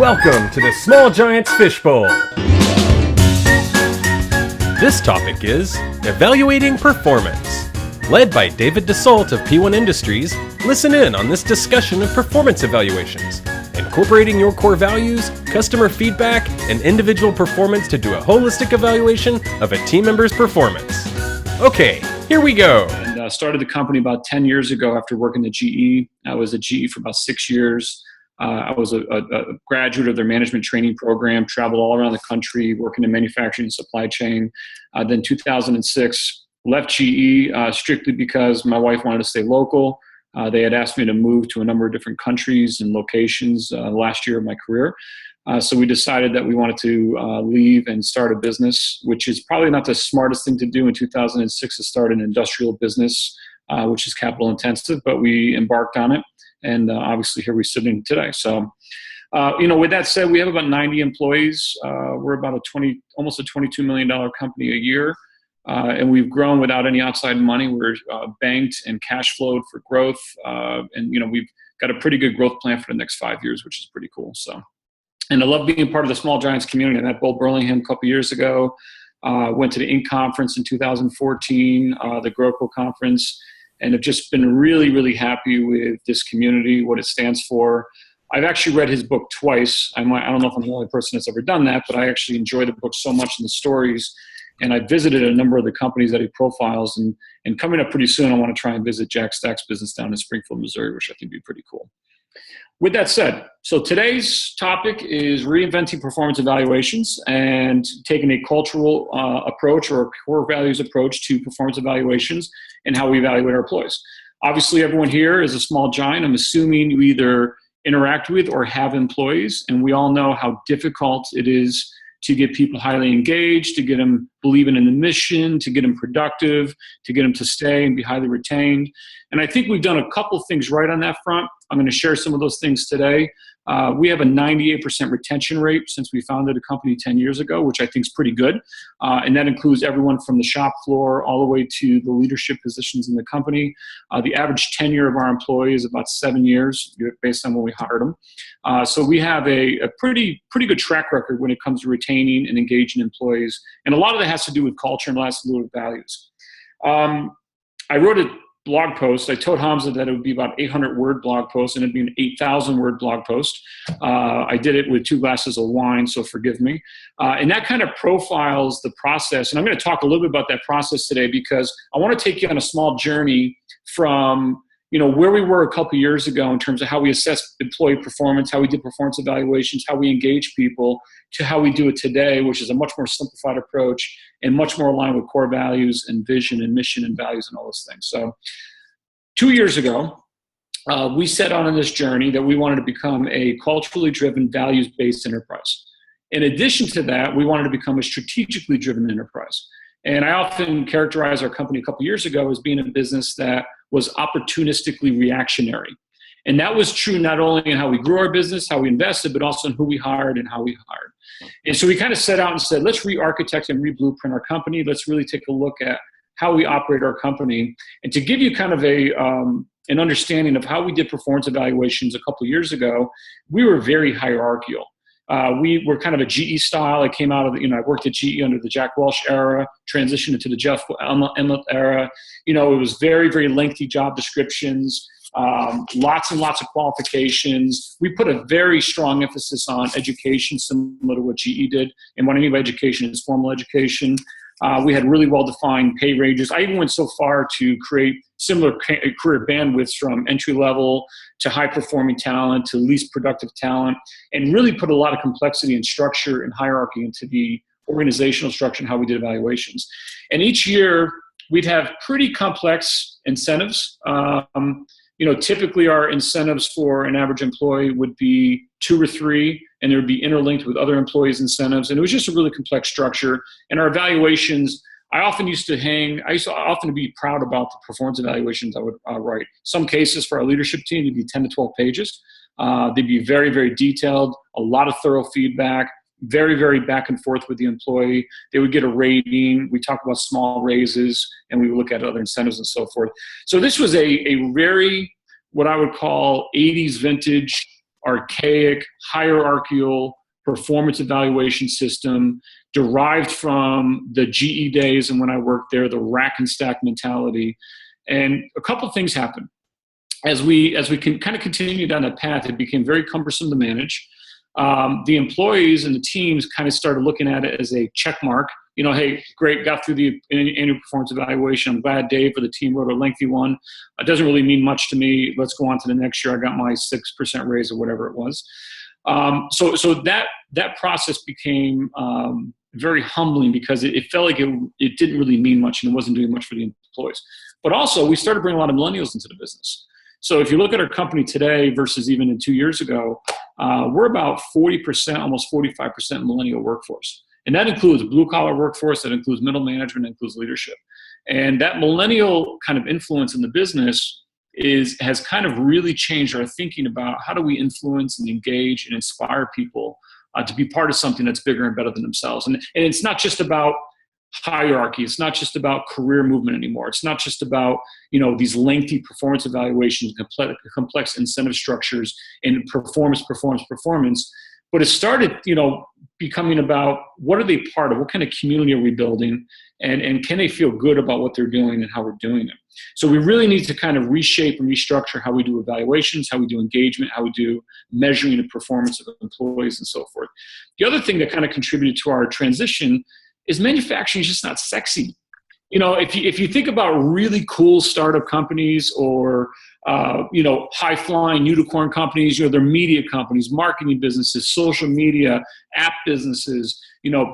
Welcome to the Small Giants Fishbowl. This topic is Evaluating Performance. Led by David Dussault of P1 Industries, listen in on this discussion of performance evaluations, incorporating your core values, customer feedback, and individual performance to do a holistic evaluation of a team member's performance. Okay, here we go. And started the company about 10 years ago after working at GE. I was at GE for about 6 years. I was a graduate of their management training program, traveled all around the country, working in manufacturing and supply chain. Then 2006, left GE strictly because my wife wanted to stay local. They had asked me to move to a number of different countries and locations last year of my career. So we decided that we wanted to leave and start a business, which is probably not the smartest thing to do in 2006 to start an industrial business, which is capital intensive, but we embarked on it. And obviously here we're sitting today. So, with that said, we have about 90 employees. We're about almost a $22 million company a year. And we've grown without any outside money. We're banked and cash flowed for growth. And we've got a pretty good growth plan for the next 5 years, which is pretty cool. So, and I love being part of the Small Giants community. I met Bill Burlingham a couple years ago. Went to the Inc. conference in 2014, the GrowCo conference. And have just been really, really happy with this community, what it stands for. I've actually read his book twice. I don't know if I'm the only person that's ever done that, but I actually enjoy the book so much and the stories. And I visited a number of the companies that he profiles. And coming up pretty soon, I want to try and visit Jack Stack's business down in Springfield, Missouri, which I think would be pretty cool. With that said, so today's topic is reinventing performance evaluations and taking a cultural approach or a core values approach to performance evaluations and how we evaluate our employees. Obviously, everyone here is a small giant. I'm assuming you either interact with or have employees, and we all know how difficult it is to get people highly engaged, to get them believing in the mission, to get them productive, to get them to stay and be highly retained. And I think we've done a couple of things right on that front. I'm going to share some of those things today. We have a 98% retention rate since we founded a company 10 years ago, which I think is pretty good. And that includes everyone from the shop floor all the way to the leadership positions in the company. The average tenure of our employees is about 7 years based on when we hired them. So we have a pretty good track record when it comes to retaining and engaging employees. And a lot of that has to do with culture and a lot has to do with values. I wrote a blog post. I told Hamza that it would be about 800-word blog post, and it'd be an 8,000-word blog post. I did it with 2 glasses of wine, so forgive me. And that kind of profiles the process. And I'm going to talk a little bit about that process today because I want to take you on a small journey from where we were a couple years ago in terms of how we assess employee performance, how we did performance evaluations, how we engage people, to how we do it today, which is a much more simplified approach and much more aligned with core values and vision and mission and values and all those things. So 2 years ago, we set out on this journey that we wanted to become a culturally driven, values-based enterprise. In addition to that, we wanted to become a strategically driven enterprise. And I often characterize our company a couple years ago as being a business that was opportunistically reactionary. And that was true not only in how we grew our business, how we invested, but also in who we hired and how we hired. And so we kind of set out and said, let's re-architect and re-blueprint our company. Let's really take a look at how we operate our company. And to give you kind of an understanding of how we did performance evaluations a couple years ago, we were very hierarchical. We were kind of a GE style. I came out of I worked at GE under the Jack Welch era, transitioned into the Jeff Emmett era. It was very, very lengthy job descriptions, lots and lots of qualifications. We put a very strong emphasis on education, similar to what GE did. And what I mean by education is formal education. We had really well-defined pay ranges. I even went so far to create similar career bandwidths from entry-level to high-performing talent to least productive talent, and really put a lot of complexity and structure and hierarchy into the organizational structure and how we did evaluations. And each year, we'd have pretty complex incentives. Typically our incentives for an average employee would be 2 or 3, and they would be interlinked with other employees' incentives. And it was just a really complex structure. And our evaluations, I used to often be proud about the performance evaluations I would write. Some cases for our leadership team, it'd be 10 to 12 pages. They'd be very, very detailed, a lot of thorough feedback, very, very back and forth with the employee. They would get a rating. We talk about small raises, and we would look at other incentives and so forth. So this was a very, what I would call 80s vintage archaic, hierarchical performance evaluation system derived from the GE days and when I worked there, the rack and stack mentality. And a couple of things happened. As we can kind of continue down that path, it became very cumbersome to manage. The employees and the teams kind of started looking at it as a check mark. Hey, great, got through the annual performance evaluation. I'm glad Dave or the team wrote a lengthy one. It doesn't really mean much to me. Let's go on to the next year. I got my 6% raise or whatever it was. So that process became very humbling because it felt like it didn't really mean much and it wasn't doing much for the employees. But also, we started bringing a lot of millennials into the business. So if you look at our company today versus even in 2 years ago, we're about 40%, almost 45% millennial workforce. And that includes blue-collar workforce, that includes middle management, that includes leadership. And that millennial kind of influence in the business has kind of really changed our thinking about how do we influence and engage and inspire people to be part of something that's bigger and better than themselves. And it's not just about hierarchy. It's not just about career movement anymore. It's not just about, these lengthy performance evaluations, complex incentive structures, and performance. But it started, becoming about what are they part of? What kind of community are we building? And can they feel good about what they're doing and how we're doing it? So we really need to kind of reshape and restructure how we do evaluations, how we do engagement, how we do measuring the performance of employees and so forth. The other thing that kind of contributed to our transition is manufacturing is just not sexy. If you think about really cool startup companies or, high-flying unicorn companies, they're media companies, marketing businesses, social media, app businesses,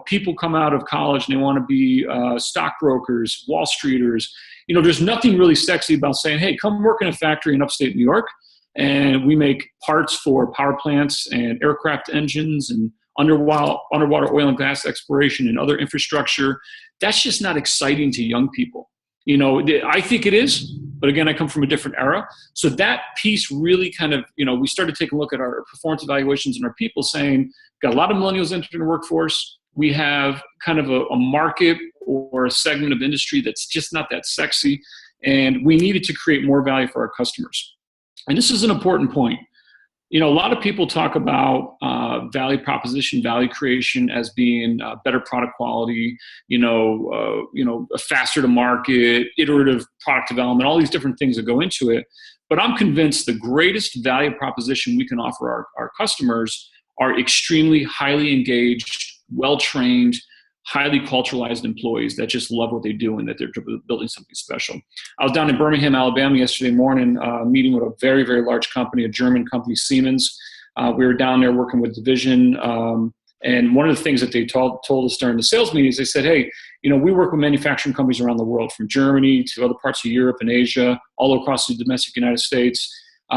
people come out of college and they want to be stockbrokers, Wall Streeters. There's nothing really sexy about saying, hey, come work in a factory in upstate New York, and we make parts for power plants and aircraft engines and underwater oil and gas exploration and other infrastructure. That's just not exciting to young people. I think it is, but again, I come from a different era. So that piece really kind of, we started taking a look at our performance evaluations and our people saying, got a lot of millennials entering the workforce. We have kind of a market or a segment of industry that's just not that sexy. And we needed to create more value for our customers. And this is an important point. A lot of people talk about value proposition, value creation as being better product quality, faster to market, iterative product development, all these different things that go into it. But I'm convinced the greatest value proposition we can offer our customers are extremely highly engaged, well-trained, highly culturalized employees that just love what they do and that they're building something special. I was down in Birmingham, Alabama yesterday morning, meeting with a very, very large company, a German company, Siemens. We were down there working with division. And one of the things that they told us during the sales meetings, they said, hey, we work with manufacturing companies around the world, from Germany to other parts of Europe and Asia, all across the domestic United States.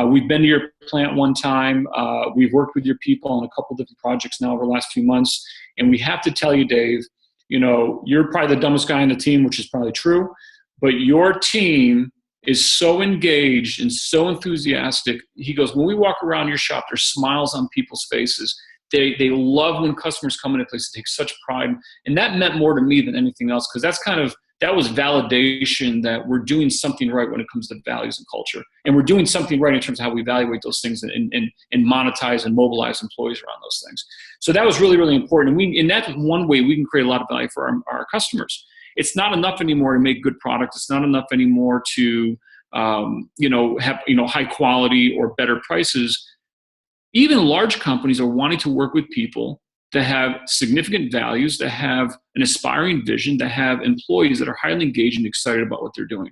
We've been to your plant one time. We've worked with your people on a couple different projects now over the last few months. And we have to tell you, Dave, you're probably the dumbest guy on the team, which is probably true, but your team is so engaged and so enthusiastic. He goes, when we walk around your shop, there's smiles on people's faces. They love when customers come into a place to take such pride. And that meant more to me than anything else, because that was validation that we're doing something right when it comes to values and culture. And we're doing something right in terms of how we evaluate those things and monetize and mobilize employees around those things. So that was really, really important. And that's one way we can create a lot of value for our customers. It's not enough anymore to make good products. It's not enough anymore to have high quality or better prices. Even large companies are wanting to work with people that have significant values, that have an aspiring vision, that have employees that are highly engaged and excited about what they're doing.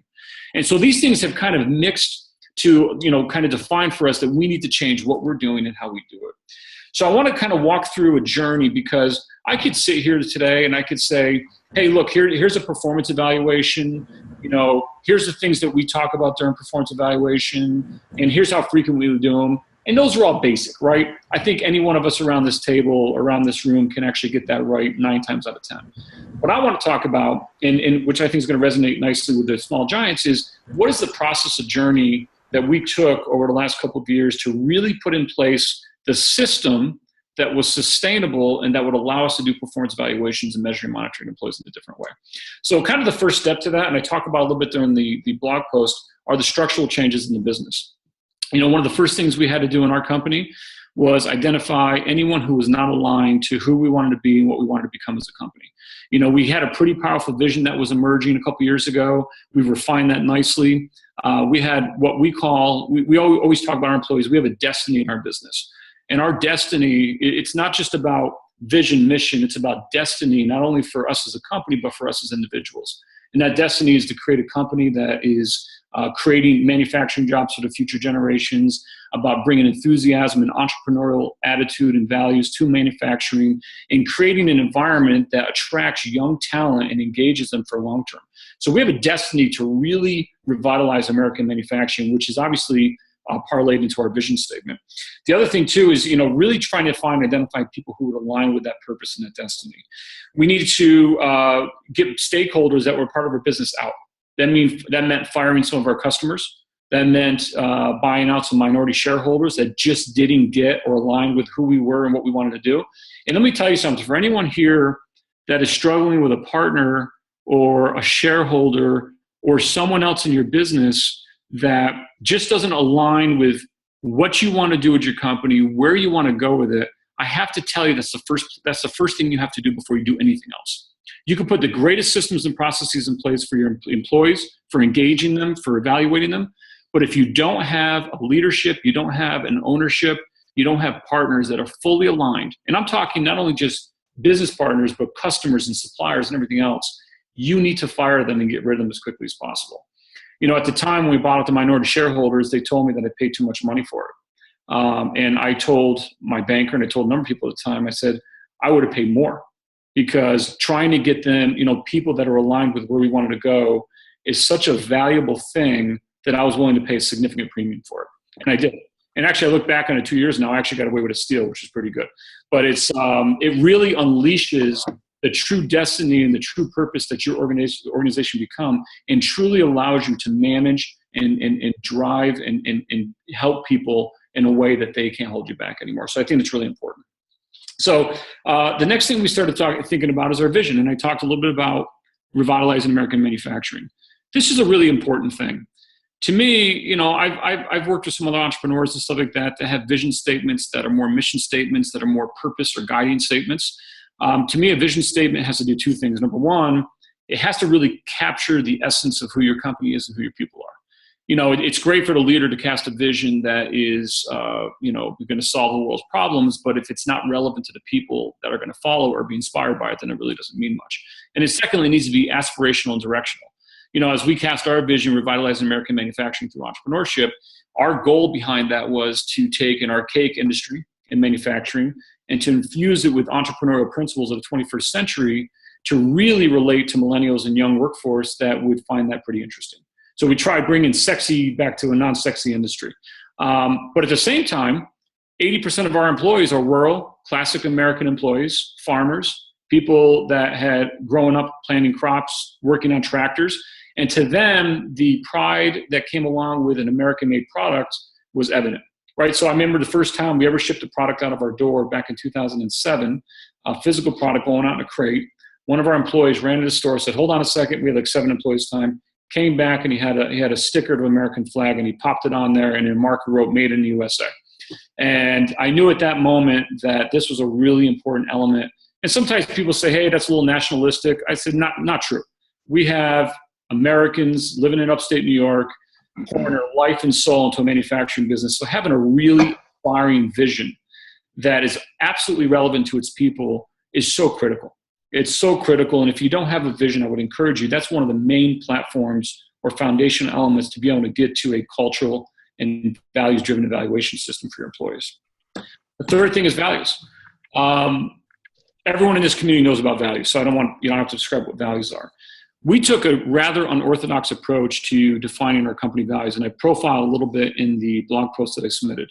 And so these things have kind of mixed to, kind of define for us that we need to change what we're doing and how we do it. So I want to kind of walk through a journey, because I could sit here today and I could say, hey, look, here's a performance evaluation. Here's the things that we talk about during performance evaluation, and here's how frequently we do them. And those are all basic, right? I think any one of us around this table, around this room, can actually get that right 9 times out of 10. What I want to talk about, and which I think is going to resonate nicely with the small giants, is what is the process, of journey that we took over the last couple of years to really put in place the system that was sustainable and that would allow us to do performance evaluations and measuring, monitoring employees in a different way. So kind of the first step to that, and I talk about a little bit during the blog post, are the structural changes in the business. One of the first things we had to do in our company was identify anyone who was not aligned to who we wanted to be and what we wanted to become as a company. We had a pretty powerful vision that was emerging a couple years ago. We've refined that nicely. We had what we call, we always talk about our employees, we have a destiny in our business. And our destiny, it's not just about vision, mission, it's about destiny, not only for us as a company, but for us as individuals. And that destiny is to create a company that is creating manufacturing jobs for the future generations, about bringing enthusiasm and entrepreneurial attitude and values to manufacturing, and creating an environment that attracts young talent and engages them for long term. So we have a destiny to really revitalize American manufacturing, which is obviously parlayed into our vision statement. The other thing too is, really trying to identify people who would align with that purpose and that destiny. We needed to get stakeholders that were part of our business out. That meant firing some of our customers. That meant buying out some minority shareholders that just didn't get or align with who we were and what we wanted to do. And let me tell you something, for anyone here that is struggling with a partner or a shareholder or someone else in your business that just doesn't align with what you want to do with your company, where you want to go with it, I have to tell you that's the first thing you have to do before you do anything else. You can put the greatest systems and processes in place for your employees, for engaging them, for evaluating them. But if you don't have a leadership, you don't have an ownership, you don't have partners that are fully aligned, and I'm talking not only just business partners, but customers and suppliers and everything else, you need to fire them and get rid of them as quickly as possible. At the time when we bought out the minority shareholders, they told me that I paid too much money for it. And I told my banker and I told a number of people at the time, I said, I would have paid more, because trying to get them, people that are aligned with where we wanted to go is such a valuable thing that I was willing to pay a significant premium for it. And I did. And actually, I look back on it 2 years now, I actually got away with a steal, which is pretty good. But it really unleashes the true destiny and the true purpose that your organization become, and truly allows you to manage and drive and help people in a way that they can't hold you back anymore. So I think it's really important. So the next thing we started thinking about is our vision. And I talked a little bit about revitalizing American manufacturing. This is a really important thing. To me, I've worked with some other entrepreneurs and stuff like that have vision statements that are more mission statements, that are more purpose or guiding statements. To me, a vision statement has to do two things. Number one, it has to really capture the essence of who your company is and who your people are. It's great for the leader to cast a vision that is, going to solve the world's problems, but if it's not relevant to the people that are going to follow or be inspired by it, then it really doesn't mean much. And it secondly needs to be aspirational and directional. As we cast our vision, revitalizing American manufacturing through entrepreneurship, our goal behind that was to take an archaic industry in manufacturing and to infuse it with entrepreneurial principles of the 21st century to really relate to millennials and young workforce that would find that pretty interesting. So we tried bringing sexy back to a non-sexy industry. But at the same time, 80% of our employees are rural, classic American employees, farmers, people that had grown up planting crops, working on tractors. And to them, the pride that came along with an American-made product was evident. Right, so I remember the first time we ever shipped a product out of our door back in 2007, a physical product going out in a crate. One of our employees ran to the store, said, "Hold on a second." We had like 7 employees time. Came back and he had a sticker of American flag and he popped it on there and a marker wrote "Made in the USA." And I knew at that moment that this was a really important element. And sometimes people say, "Hey, that's a little nationalistic." I said, "Not true. We have Americans living in upstate New York, pouring their life and soul into a manufacturing business. So having a really inspiring vision that is absolutely relevant to its people is so critical. It's so critical. And if you don't have a vision, I would encourage you. That's one of the main platforms or foundational elements to be able to get to a cultural and values-driven evaluation system for your employees. The third thing is values. Everyone in this community knows about values, so you don't have to describe what values are. We took a rather unorthodox approach to defining our company values, and I profile a little bit in the blog post that I submitted.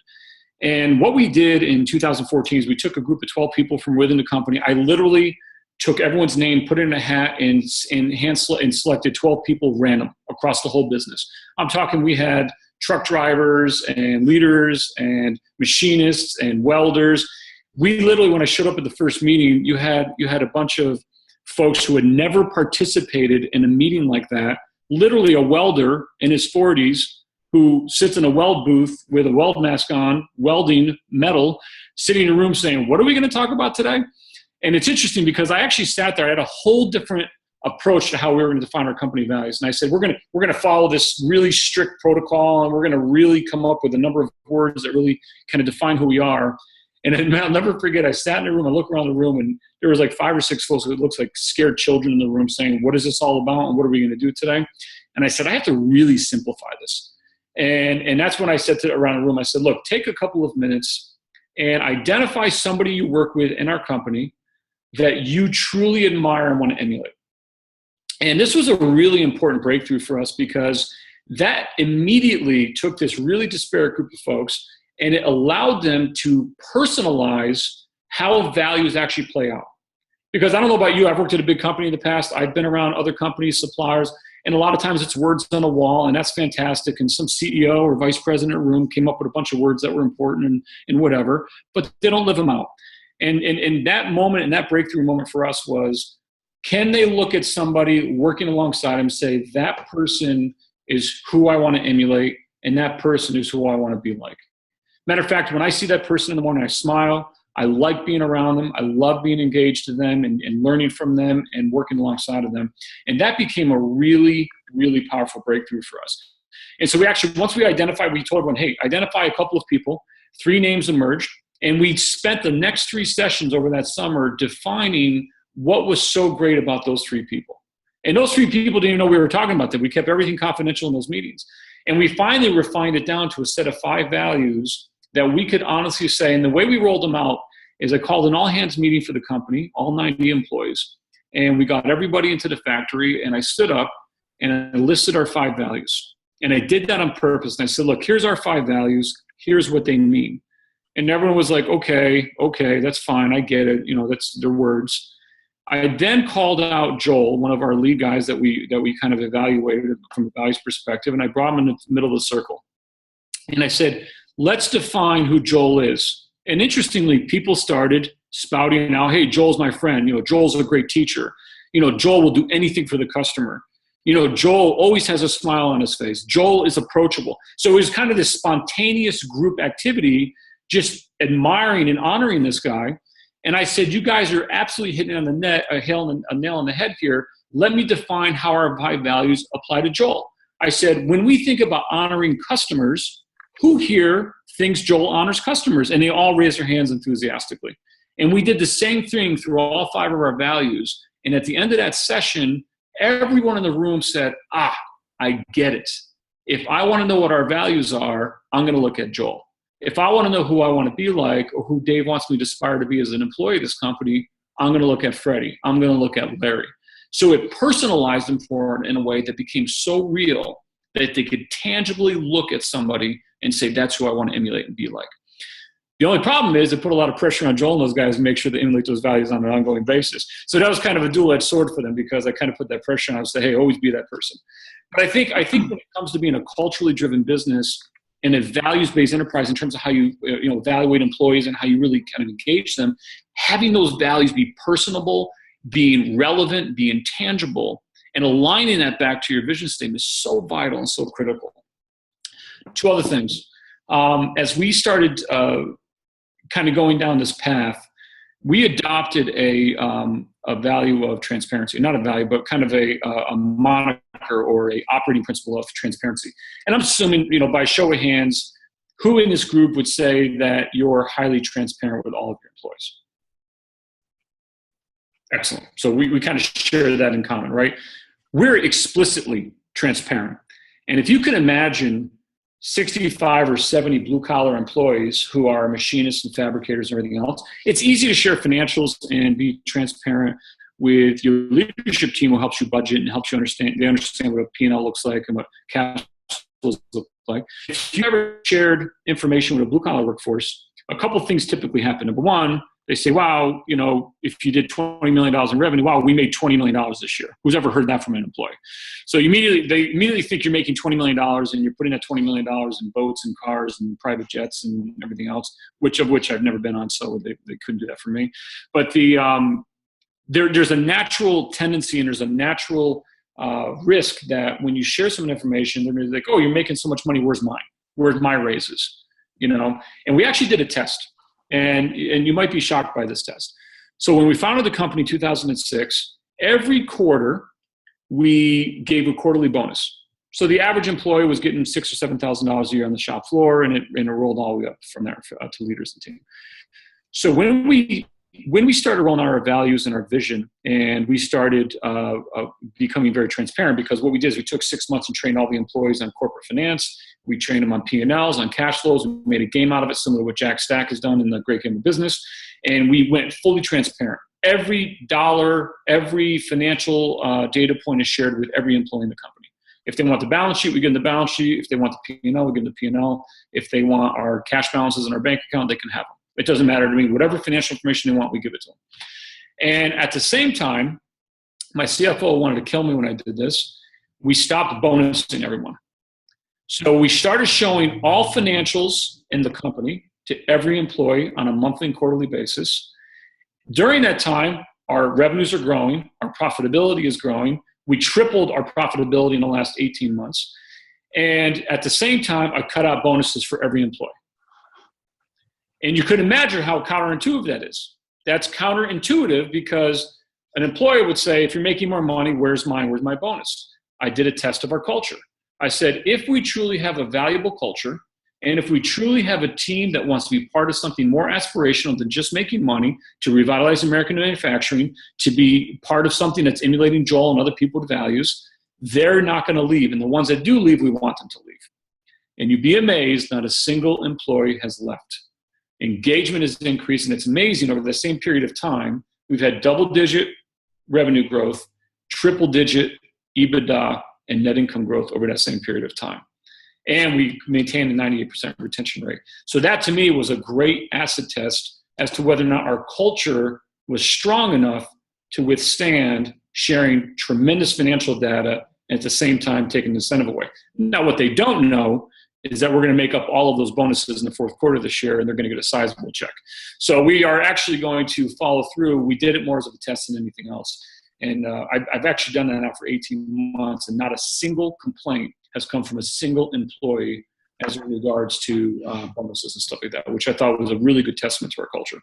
And what we did in 2014 is we took a group of 12 people from within the company. I literally took everyone's name, put it in a hat, and selected 12 people random across the whole business. I'm talking we had truck drivers and leaders and machinists and welders. We literally, when I showed up at the first meeting, you had a bunch of folks who had never participated in a meeting like that, literally a welder in his 40s who sits in a weld booth with a weld mask on, welding metal, sitting in a room saying, what are we going to talk about today? And it's interesting because I actually sat there. I had a whole different approach to how we were going to define our company values. And I said, we're going to follow this really strict protocol, and we're going to really come up with a number of words that really kind of define who we are. And I'll never forget, I sat in a room, I look around the room, and there was like 5 or 6 folks who looks like scared children in the room saying, what is this all about, and what are we going to do today? And I said, I have to really simplify this. And that's when I said to around the room, I said, look, take a couple of minutes and identify somebody you work with in our company that you truly admire and want to emulate. And this was a really important breakthrough for us, because that immediately took this really disparate group of folks and it allowed them to personalize how values actually play out. Because I don't know about you, I've worked at a big company in the past. I've been around other companies, suppliers, and a lot of times it's words on a wall, and that's fantastic. And some CEO or vice president in a room came up with a bunch of words that were important and whatever, but they don't live them out. And that moment, and that breakthrough moment for us was, can they look at somebody working alongside them and say, that person is who I want to emulate, and that person is who I want to be like. Matter of fact, when I see that person in the morning, I smile. I like being around them. I love being engaged to them and learning from them and working alongside of them. And that became a really, really powerful breakthrough for us. And so we actually, once we identified, we told everyone, hey, identify a couple of people. 3 names emerged. And we spent the next 3 sessions over that summer defining what was so great about those 3 people. And those 3 people didn't even know we were talking about them. We kept everything confidential in those meetings. And we finally refined it down to a set of 5 values that we could honestly say, and the way we rolled them out is I called an all-hands meeting for the company, all 90 employees, and we got everybody into the factory, and I stood up and I listed our 5 values. And I did that on purpose, and I said, look, here's our 5 values, here's what they mean. And everyone was like, okay, that's fine, I get it, that's their words. I then called out Joel, one of our lead guys that we kind of evaluated from a values perspective, and I brought him in the middle of the circle. And I said, let's define who Joel is. And interestingly, people started spouting out, hey, Joel's my friend. Joel's a great teacher. Joel will do anything for the customer. Joel always has a smile on his face. Joel is approachable. So it was kind of this spontaneous group activity, just admiring and honoring this guy. And I said, you guys are absolutely hitting on a nail on the head here. Let me define how our 5 values apply to Joel. I said, when we think about honoring customers, who here thinks Joel honors customers? And they all raised their hands enthusiastically. And we did the same thing through all 5 of our values. And at the end of that session, everyone in the room said, I get it. If I want to know what our values are, I'm going to look at Joel. If I want to know who I want to be like, or who Dave wants me to aspire to be as an employee of this company, I'm going to look at Freddie. I'm going to look at Larry. So it personalized them for it in a way that became so real that they could tangibly look at somebody and say, that's who I want to emulate and be like. The only problem is it put a lot of pressure on Joel and those guys to make sure they emulate those values on an ongoing basis. So that was kind of a dual-edged sword for them, because I kind of put that pressure on them to say, hey, always be that person. But I think when it comes to being a culturally driven business and a values-based enterprise in terms of how you evaluate employees and how you really kind of engage them, having those values be personable, being relevant, being tangible, and aligning that back to your vision statement is so vital and so critical. 2 other things. As we started kind of going down this path, we adopted a value of transparency. Not a value, but kind of a moniker or a operating principle of transparency. And I'm assuming, by show of hands, who in this group would say that you're highly transparent with all of your employees? Excellent. So we kind of share that in common, right? We're explicitly transparent. And if you can imagine 65 or 70 blue-collar employees who are machinists and fabricators and everything else, it's easy to share financials and be transparent with your leadership team who helps you budget and helps you understand. They understand what a P&L looks like and what cash flows look like. If you ever shared information with a blue-collar workforce, a couple of things typically happen. Number one, they say, wow, if you did $20 million in revenue, wow, we made $20 million this year. Who's ever heard that from an employee? So they immediately think you're making $20 million and you're putting that $20 million in boats and cars and private jets and everything else, which I've never been on, so they couldn't do that for me. But there's a natural tendency and there's a natural risk that when you share some information, they're going to be like, oh, you're making so much money. Where's mine? Where's my raises? And we actually did a test, and you might be shocked by this test. So when we founded the company in 2006, every quarter we gave a quarterly bonus. So the average employee was getting $6,000 or $7,000 a year on the shop floor, and it rolled all the way up from there to leaders and team. So when we started rolling out our values and our vision, and we started becoming very transparent, because what we did is we took 6 months and trained all the employees on corporate finance. We trained them on P&Ls, on cash flows. We made a game out of it, similar to what Jack Stack has done in the Great Game of Business. And we went fully transparent. Every dollar, every financial data point is shared with every employee in the company. If they want the balance sheet, we give them the balance sheet. If they want the P&L, we give them the P&L. If they want our cash balances in our bank account, they can have them. It doesn't matter to me. Whatever financial information they want, we give it to them. And at the same time, my CFO wanted to kill me when I did this. We stopped bonusing everyone. So we started showing all financials in the company to every employee on a monthly and quarterly basis. During that time, our revenues are growing. Our profitability is growing. We tripled our profitability in the last 18 months. And at the same time, I cut out bonuses for every employee. And you could imagine how counterintuitive that is. That's counterintuitive because an employer would say, if you're making more money, where's mine? Where's my bonus? I did a test of our culture. I said, if we truly have a valuable culture, and if we truly have a team that wants to be part of something more aspirational than just making money, to revitalize American manufacturing, to be part of something that's emulating Joel and other people's values, they're not going to leave. And the ones that do leave, we want them to leave. And you'd be amazed, not a single employee has left. Engagement is increasing. It's amazing. Over the same period of time, we've had double-digit revenue growth, triple-digit EBITDA, and net income growth over that same period of time. And we maintained a 98% retention rate. So that, to me, was a great acid test as to whether or not our culture was strong enough to withstand sharing tremendous financial data and at the same time taking the incentive away. Now, what they don't know is that we're going to make up all of those bonuses in the fourth quarter this year, and they're going to get a sizable check. So we are actually going to follow through. We did it more as a test than anything else. And I've actually done that now for 18 months, and not a single complaint has come from a single employee as in regards to bonuses and stuff like that, which I thought was a really good testament to our culture.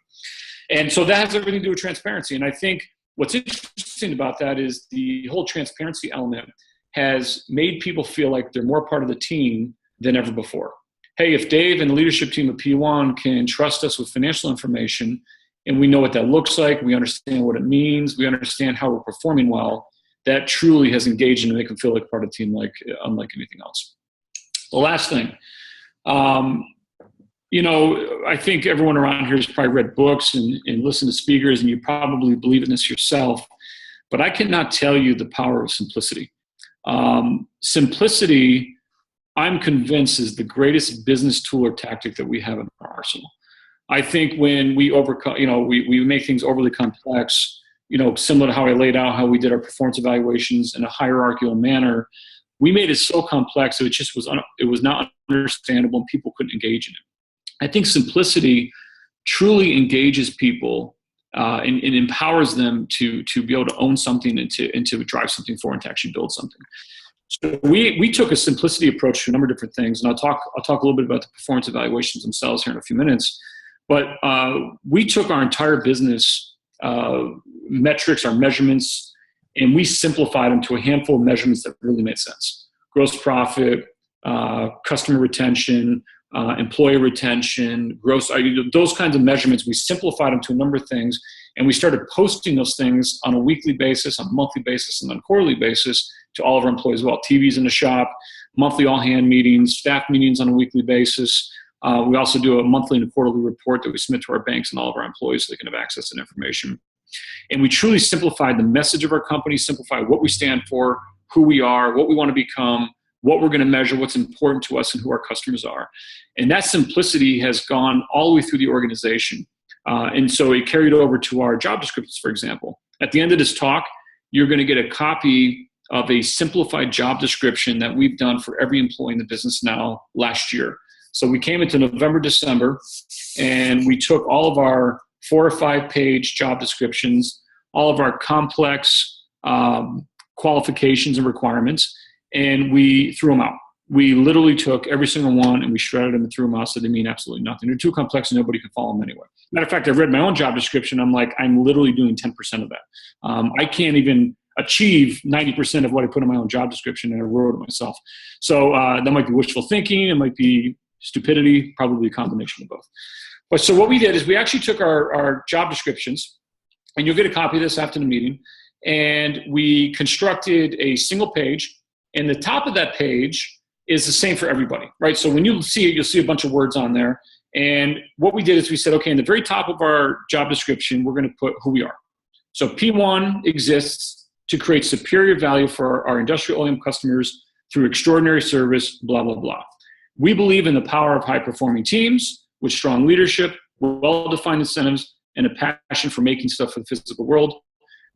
And so that has everything to do with transparency. And I think what's interesting about that is the whole transparency element has made people feel like they're more part of the team than ever before. Hey, if Dave and the leadership team of P1 can trust us with financial information, and we know what that looks like, we understand what it means, we understand how we're performing well, that truly has engaged and make them feel like part of the team, unlike anything else. The last thing, I think everyone around here has probably read books and listened to speakers, and you probably believe in this yourself, but I cannot tell you the power of simplicity. Simplicity, I'm convinced, is the greatest business tool or tactic that we have in our arsenal. I think when we overcome, we make things overly complex, similar to how I laid out how we did our performance evaluations in a hierarchical manner, we made it so complex that it was not understandable and people couldn't engage in it. I think simplicity truly engages people and empowers them to be able to own something and to drive something forward and to actually build something. So we took a simplicity approach to a number of different things, and I'll talk a little bit about the performance evaluations themselves here in a few minutes. But we took our entire business metrics, our measurements, and we simplified them to a handful of measurements that really made sense. Gross profit, customer retention, employee retention, those kinds of measurements. We simplified them to a number of things, and we started posting those things on a weekly basis, on a monthly basis, and on a quarterly basis to all of our employees as well. TVs in the shop, monthly all-hand meetings, staff meetings on a weekly basis. We also do a monthly and a quarterly report that we submit to our banks and all of our employees so they can have access to information. And we truly simplified the message of our company, simplified what we stand for, who we are, what we want to become, what we're going to measure, what's important to us, and who our customers are. And that simplicity has gone all the way through the organization. And so it carried over to our job descriptions, for example. At the end of this talk, you're going to get a copy of a simplified job description that we've done for every employee in the business now last year. So we came into November, December, and we took all of our 4 or 5 page job descriptions, all of our complex qualifications and requirements, and we threw them out. We literally took every single one and we shredded them and threw them out, so they mean absolutely nothing. They're too complex and nobody can follow them anyway. Matter of fact, I read my own job description. I'm like, I'm literally doing 10% of that. I can't even achieve 90% of what I put in my own job description, and I wrote it myself. So that might be wishful thinking. It might be stupidity, probably a combination of both. But so what we did is we actually took our job descriptions, and you'll get a copy of this after the meeting, and we constructed a single page, and the top of that page is the same for everybody, right? So when you see it, you'll see a bunch of words on there. And what we did is we said, okay, in the very top of our job description, we're going to put who we are. So P1 exists to create superior value for our industrial OEM customers through extraordinary service, blah, blah, blah. We believe in the power of high-performing teams with strong leadership, well-defined incentives, and a passion for making stuff for the physical world.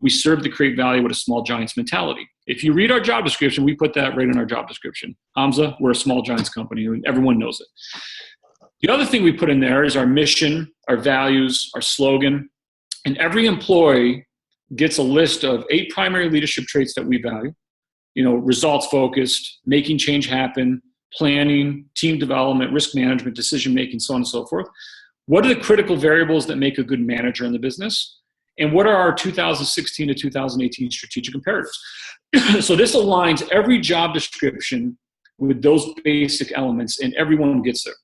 We serve to create value with a small giants mentality. If you read our job description, we put that right in our job description. Hamza, we're a small giants company, and everyone knows it. The other thing we put in there is our mission, our values, our slogan, and every employee gets a list of 8 primary leadership traits that we value. Results focused, making change happen, planning, team development, risk management, decision making, so on and so forth. What are the critical variables that make a good manager in the business? And what are our 2016 to 2018 strategic imperatives? So this aligns every job description with those basic elements, and everyone gets there.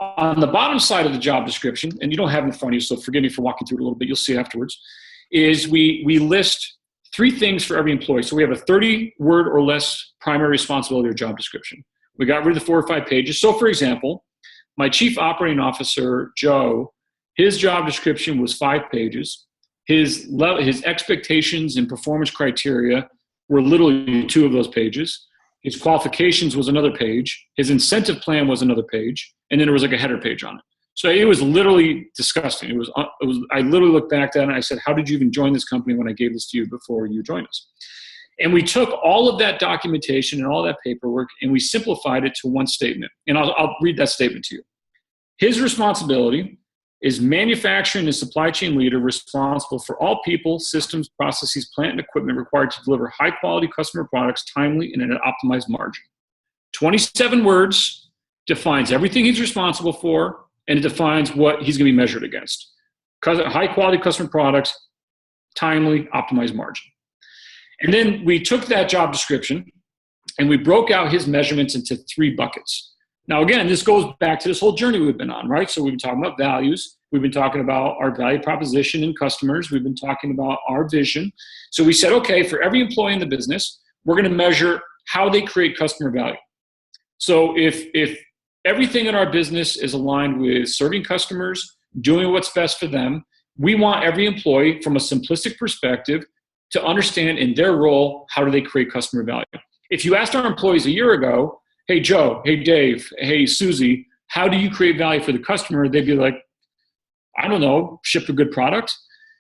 On the bottom side of the job description, and you don't have it in front of you, so forgive me for walking through it a little bit, you'll see it afterwards, is we list 3 things for every employee. So we have a 30-word or less primary responsibility or job description. We got rid of the 4 or 5 pages. So for example, my chief operating officer, Joe, his job description was 5 pages. His expectations and performance criteria were literally 2 of those pages. His qualifications was another page. His incentive plan was another page. And then there was like a header page on it. So it was literally disgusting. It was. I literally looked back at it and I said, how did you even join this company when I gave this to you before you joined us? And we took all of that documentation and all that paperwork and we simplified it to one statement. And I'll read that statement to you. His responsibility is manufacturing and supply chain leader responsible for all people, systems, processes, plant, and equipment required to deliver high-quality customer products timely and at an optimized margin. 27 words, defines everything he's responsible for, and it defines what he's going to be measured against. High-quality customer products, timely, optimized margin. And then we took that job description, and we broke out his measurements into 3 buckets. Now, again, this goes back to this whole journey we've been on, right? So we've been talking about values. We've been talking about our value proposition and customers. We've been talking about our vision. So we said, okay, for every employee in the business, we're going to measure how they create customer value. So if everything in our business is aligned with serving customers, doing what's best for them, we want every employee from a simplistic perspective to understand in their role, how do they create customer value? If you asked our employees a year ago, hey, Joe, hey, Dave, hey, Susie, how do you create value for the customer? They'd be like, I don't know, ship a good product.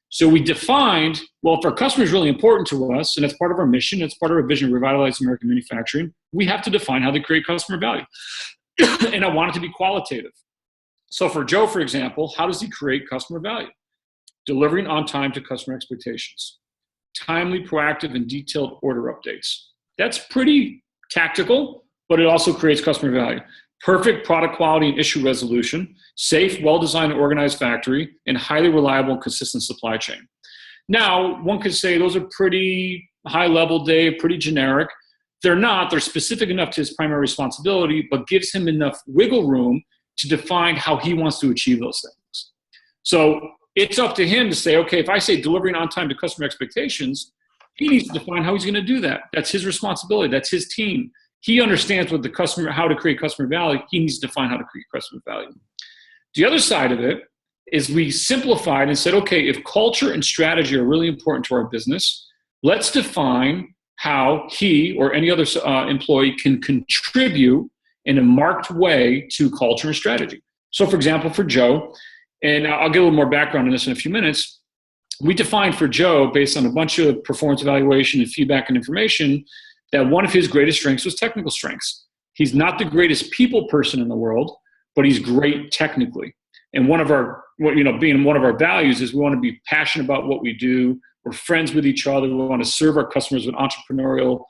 So we defined, well, if our customer is really important to us, and it's part of our mission, it's part of our vision, revitalize American manufacturing, we have to define how they create customer value. And I want it to be qualitative. So for Joe, for example, how does he create customer value? Delivering on time to customer expectations. Timely, proactive, and detailed order updates. That's pretty tactical, but it also creates customer value. Perfect product quality and issue resolution, safe, well-designed and organized factory, and highly reliable and consistent supply chain. Now, one could say those are pretty high level, Dave, pretty generic. They're not. They're specific enough to his primary responsibility, but gives him enough wiggle room to define how he wants to achieve those things. So it's up to him to say, okay, if I say delivering on time to customer expectations, he needs to define how he's going to do that. That's his responsibility. That's his team. He understands what the customer, how to create customer value. He needs to define how to create customer value. The other side of it is we simplified and said, okay, if culture and strategy are really important to our business, let's define how he or any other employee can contribute in a marked way to culture and strategy. So for example, for Joe, and I'll get a little more background on this in a few minutes, we defined for Joe, based on a bunch of performance evaluation and feedback and information, that one of his greatest strengths was technical strengths. He's not the greatest people person in the world, but he's great technically. And one of our, being one of our values is we want to be passionate about what we do. We're friends with each other. We want to serve our customers with entrepreneurial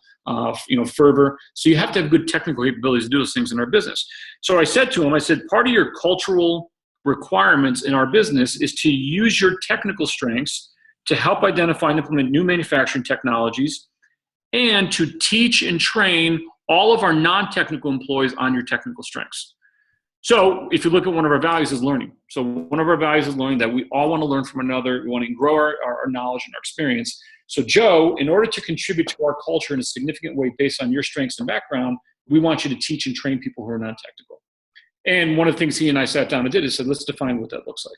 fervor. So you have to have good technical capabilities to do those things in our business. So I said to him, I said, part of your cultural requirements in our business is to use your technical strengths to help identify and implement new manufacturing technologies and to teach and train all of our non-technical employees on your technical strengths. So if you look at one of our values is learning. So one of our values is learning, that we all want to learn from another. We want to grow our knowledge and our experience. So Joe, in order to contribute to our culture in a significant way based on your strengths and background, we want you to teach and train people who are non-technical. And one of the things he and I sat down and did is said, let's define what that looks like.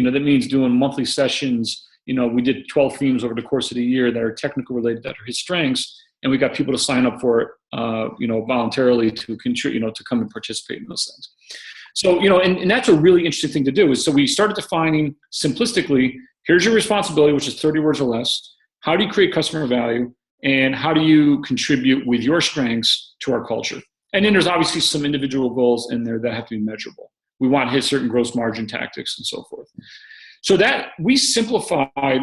That means doing monthly sessions. We did 12 themes over the course of the year that are technical related, that are his strengths. And we got people to sign up for it, voluntarily to contribute, to come and participate in those things. So, and that's a really interesting thing to do is, so we started defining simplistically, here's your responsibility, which is 30 words or less. How do you create customer value? And how do you contribute with your strengths to our culture? And then there's obviously some individual goals in there that have to be measurable. We want to hit certain gross margin tactics and so forth. So that we simplified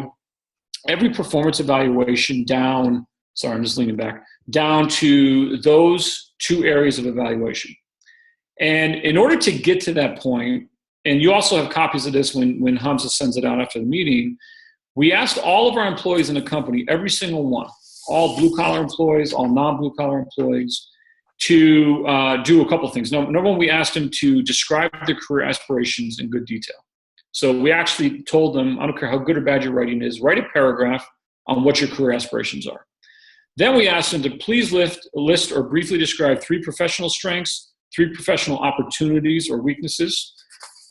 every performance evaluation down, sorry, I'm just leaning back, down to those two areas of evaluation. And in order to get to that point, and you also have copies of this when Hamza sends it out after the meeting, we asked all of our employees in the company, every single one, all blue-collar employees, all non-blue-collar employees, to do a couple of things. Number one, we asked them to describe their career aspirations in good detail. So we actually told them, I don't care how good or bad your writing is, write a paragraph on what your career aspirations are. Then we asked them to please list or briefly describe 3 professional strengths, 3 professional opportunities or weaknesses,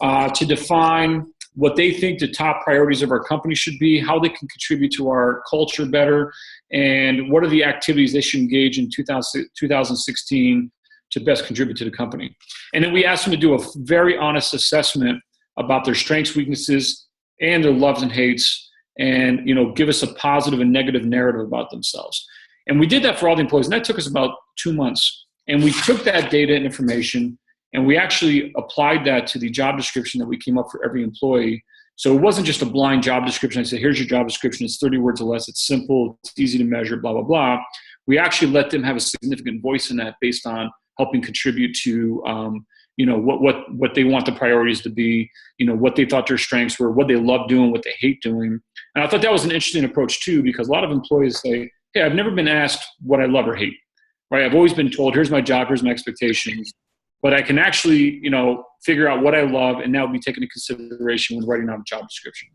to define what they think the top priorities of our company should be, how they can contribute to our culture better, and what are the activities they should engage in 2016 to best contribute to the company. And then we asked them to do a very honest assessment about their strengths, weaknesses, and their loves and hates, and give us a positive and negative narrative about themselves. And we did that for all the employees, and that took us about 2 months. And we took that data and information, and we actually applied that to the job description that we came up for every employee. So it wasn't just a blind job description. I said, here's your job description. It's 30 words or less. It's simple. It's easy to measure, blah, blah, blah. We actually let them have a significant voice in that based on helping contribute to, what they want the priorities to be, what they thought their strengths were, what they love doing, what they hate doing. And I thought that was an interesting approach too, because a lot of employees say, hey, I've never been asked what I love or hate, right? I've always been told, here's my job, here's my expectations. But I can actually, figure out what I love, and that will be taken into consideration when writing out a job description.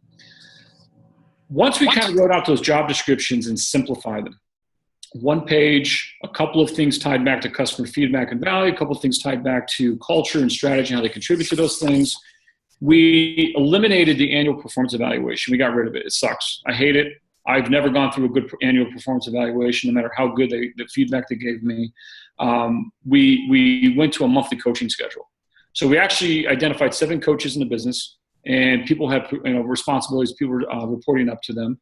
Once we kind of wrote out those job descriptions and simplified them, 1 page, a couple of things tied back to customer feedback and value, a couple of things tied back to culture and strategy, how they contribute to those things. We eliminated the annual performance evaluation. We got rid of it. It sucks. I hate it. I've never gone through a good annual performance evaluation, no matter how good the feedback they gave me. We went to a monthly coaching schedule. So we actually identified 7 coaches in the business, and people have responsibilities, people reporting up to them.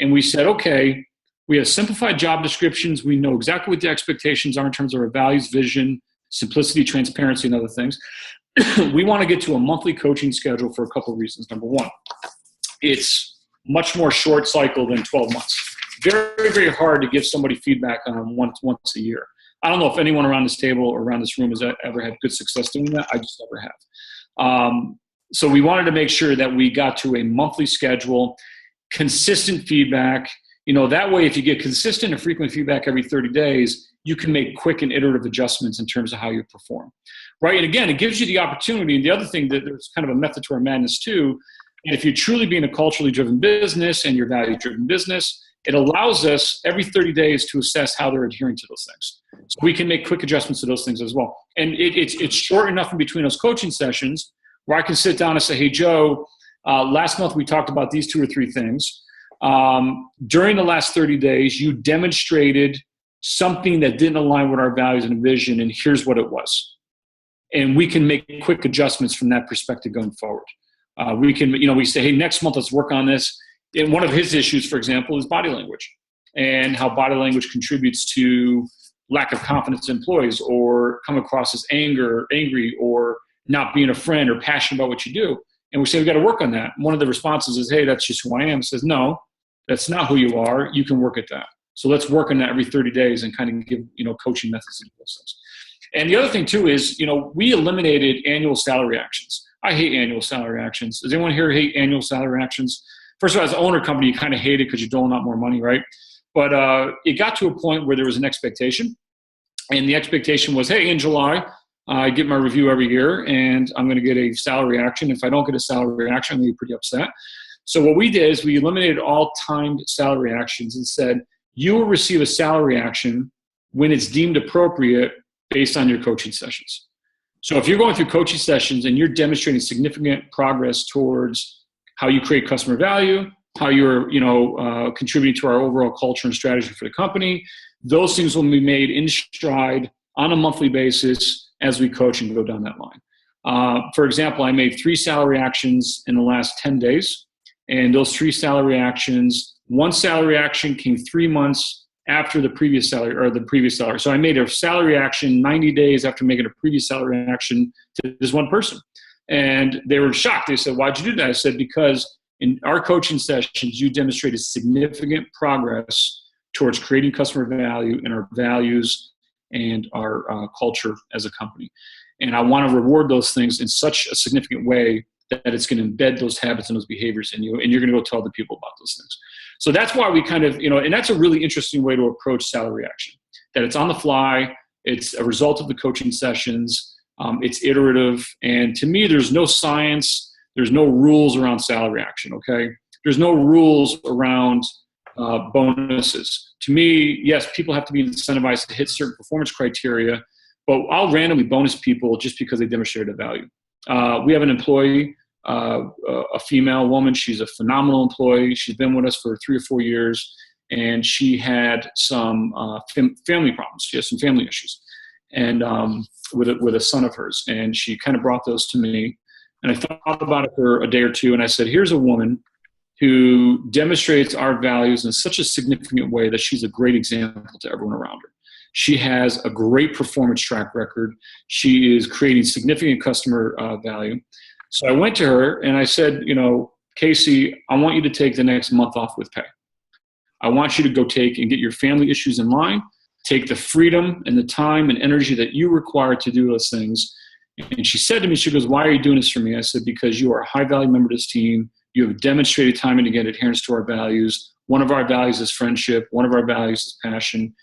And we said, okay, we have simplified job descriptions. We know exactly what the expectations are in terms of our values, vision, simplicity, transparency, and other things. We want to get to a monthly coaching schedule for a couple of reasons. Number one, it's much more short cycle than 12 months. Very, very hard to give somebody feedback on once a year. I don't know if anyone around this table or around this room has ever had good success doing that. I just never have. So we wanted to make sure that we got to a monthly schedule, consistent feedback. That way, if you get consistent and frequent feedback every 30 days, you can make quick and iterative adjustments in terms of how you perform, right? And again, it gives you the opportunity. And the other thing, that there's kind of a method to our madness too. If you're truly being a culturally driven business and you're value-driven business, it allows us every 30 days to assess how they're adhering to those things. So we can make quick adjustments to those things as well. And it's short enough in between those coaching sessions where I can sit down and say, hey, Joe, last month we talked about these 2 or 3 things. During the last 30 days, you demonstrated something that didn't align with our values and vision, and here's what it was. And we can make quick adjustments from that perspective going forward. We can, we say, hey, next month, let's work on this. And one of his issues, for example, is body language and how body language contributes to lack of confidence in employees, or come across as angry, or not being a friend or passionate about what you do. And we say, we got to work on that. One of the responses is, hey, that's just who I am. He says, no, That's not who you are. You can work at that. So let's work on that every 30 days and kind of give, coaching methods and those. And the other thing too is, we eliminated annual salary actions. I hate annual salary actions. Does anyone here hate annual salary actions? First of all, as an owner company, you kind of hate it because you're doling out more money, right? But it got to a point where there was an expectation. And the expectation was, hey, in July, I get my review every year, and I'm going to get a salary action. If I don't get a salary action, I'm going to be pretty upset. So what we did is we eliminated all timed salary actions and said, you will receive a salary action when it's deemed appropriate based on your coaching sessions. So if you're going through coaching sessions and you're demonstrating significant progress towards how you create customer value, how you're contributing to our overall culture and strategy for the company, those things will be made in stride on a monthly basis as we coach and go down that line. For example, I made 3 salary actions in the last 10 days, and those 3 salary actions, one salary action came 3 months after the previous salary. So I made a salary action 90 days after making a previous salary action to this one person. And they were shocked. They said, why'd you do that? I said, because in our coaching sessions, you demonstrated significant progress towards creating customer value and our values and our culture as a company. And I want to reward those things in such a significant way that it's going to embed those habits and those behaviors in you, and you're going to go tell the people about those things. So that's why we kind of, and that's a really interesting way to approach salary action, that it's on the fly, it's a result of the coaching sessions, it's iterative, and to me, there's no science, there's no rules around salary action, okay? There's no rules around bonuses. To me, yes, people have to be incentivized to hit certain performance criteria, but I'll randomly bonus people just because they demonstrated a value. We have an employee, a female woman. She's a phenomenal employee. She's been with us for 3 or 4 years, and she had some family problems. She has some family issues, and with a son of hers. And she kind of brought those to me, and I thought about it for a day or two, and I said, here's a woman who demonstrates our values in such a significant way that she's a great example to everyone around her. She has a great performance track record. She is creating significant customer value. So I went to her and I said, Casey, I want you to take the next month off with pay. I want you to go take and get your family issues in line, take the freedom and the time and energy that you require to do those things. And she said to me, she goes, why are you doing this for me? I said, because you are a high value member of this team. You have demonstrated time and again adherence to our values. One of our values is friendship. One of our values is passion.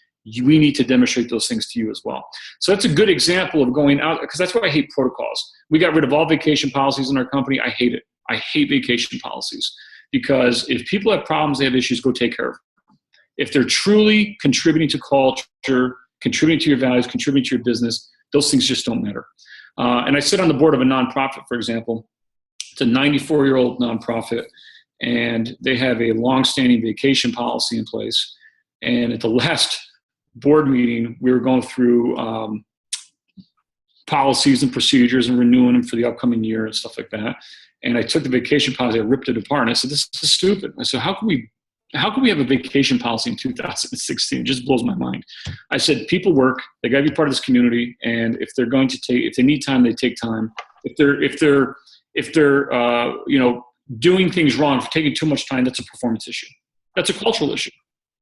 We need to demonstrate those things to you as well. So that's a good example of going out, because that's why I hate protocols. We got rid of all vacation policies in our company. I hate it. I hate vacation policies, because if people have problems, they have issues, go take care of them. If they're truly contributing to culture, contributing to your values, contributing to your business, those things just don't matter. And I sit on the board of a nonprofit, for example. It's a 94-year-old nonprofit, and they have a long-standing vacation policy in place. And at the last board meeting, we were going through policies and procedures and renewing them for the upcoming year and stuff like that. And I took the vacation policy, I ripped it apart, and I said, this is stupid. I said, how can we have a vacation policy in 2016? It just blows my mind. I said, people work, they got to be part of this community, and if they need time, they take time. If they're doing things wrong, for taking too much time, that's a performance issue. That's a cultural issue,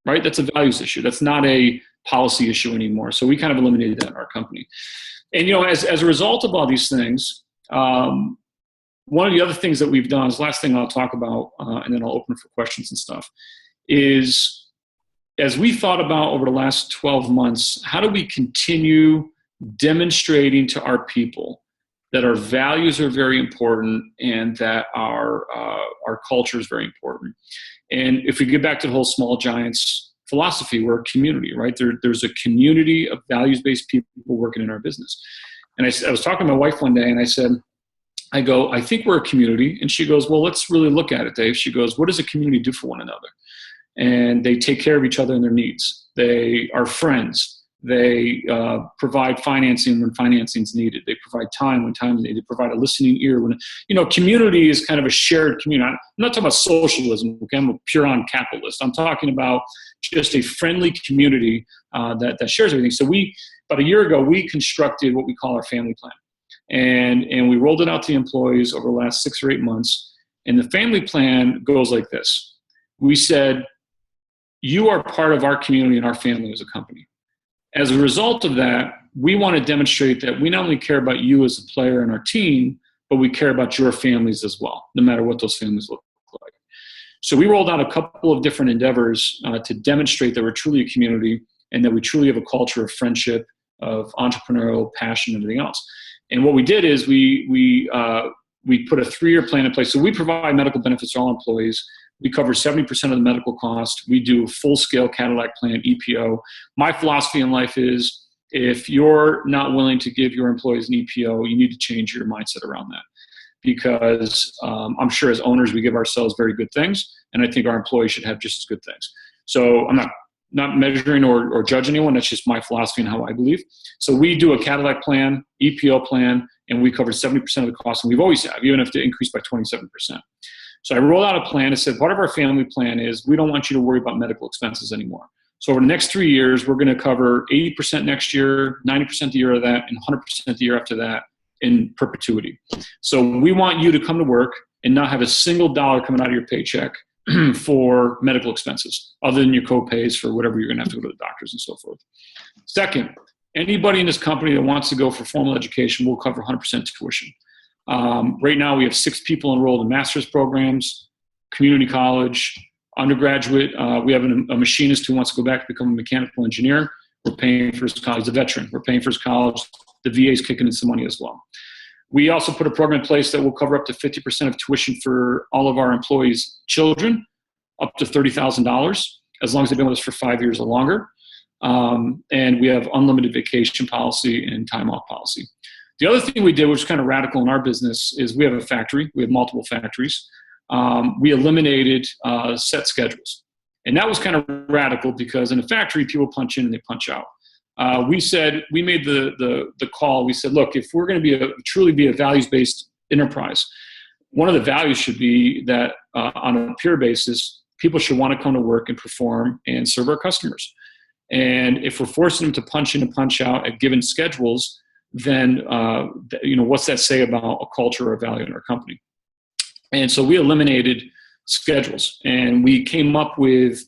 right? That's a values issue. That's not a policy issue anymore. So we kind of eliminated that in our company. And, as a result of all these things, one of the other things that we've done is, last thing I'll talk about, and then I'll open for questions and stuff, is as we thought about over the last 12 months, how do we continue demonstrating to our people that our values are very important and that our culture is very important. And if we get back to the whole small giants philosophy, we're a community, right? There's a community of values-based people working in our business. And I was talking to my wife one day, and I said, I think we're a community. And she goes, well, let's really look at it, Dave. She goes, what does a community do for one another? And they take care of each other and their needs. They are friends. They provide financing when financing is needed. They provide time when time is needed. They provide a listening ear. When community is kind of a shared community. I'm not talking about socialism. Okay? I'm a pure-on capitalist. I'm talking about just a friendly community that shares everything. So about a year ago, we constructed what we call our family plan. And we rolled it out to the employees over the last 6 or 8 months. And the family plan goes like this. we said, you are part of our community and our family as a company. As a result of that, we want to demonstrate that we not only care about you as a player in our team, but we care about your families as well, no matter what those families look like. So we rolled out a couple of different endeavors to demonstrate that we're truly a community and that we truly have a culture of friendship, of entrepreneurial passion, and everything else. And what we did is we put a 3-year plan in place. So we provide medical benefits to all employees. We cover 70% of the medical cost. We do full-scale Cadillac plan, EPO. My philosophy in life is if you're not willing to give your employees an EPO, you need to change your mindset around that. Because I'm sure as owners, we give ourselves very good things, and I think our employees should have just as good things. So I'm not measuring or judging anyone. That's just my philosophy and how I believe. So we do a Cadillac plan, EPO plan, and we cover 70% of the cost, and we've always have, even if it increased by 27%. So I rolled out a plan and said, part of our family plan is we don't want you to worry about medical expenses anymore. So over the next 3 years, we're going to cover 80% next year, 90% the year of that, and 100% the year after that in perpetuity. So we want you to come to work and not have a single dollar coming out of your paycheck for medical expenses, other than your co-pays for whatever you're going to have to go to the doctors and so forth. Second, anybody in this company that wants to go for formal education, we'll cover 100% tuition. Right now, we have 6 people enrolled in master's programs, community college, undergraduate. We have a machinist who wants to go back to become a mechanical engineer. We're paying for his college. He's a veteran. We're paying for his college. The VA is kicking in some money as well. We also put a program in place that will cover up to 50% of tuition for all of our employees' children, up to $30,000, as long as they've been with us for 5 years or longer. And we have unlimited vacation policy and time off policy. The other thing we did, which is kind of radical in our business, is we have a factory. We have multiple factories. We eliminated set schedules. And that was kind of radical because in a factory, people punch in and they punch out. We made the call. We said, look, if we're going to truly be a values-based enterprise, one of the values should be that on a peer basis, people should want to come to work and perform and serve our customers. And if we're forcing them to punch in and punch out at given schedules, then what's that say about a culture or a value in our company? And so we eliminated schedules, and we came up with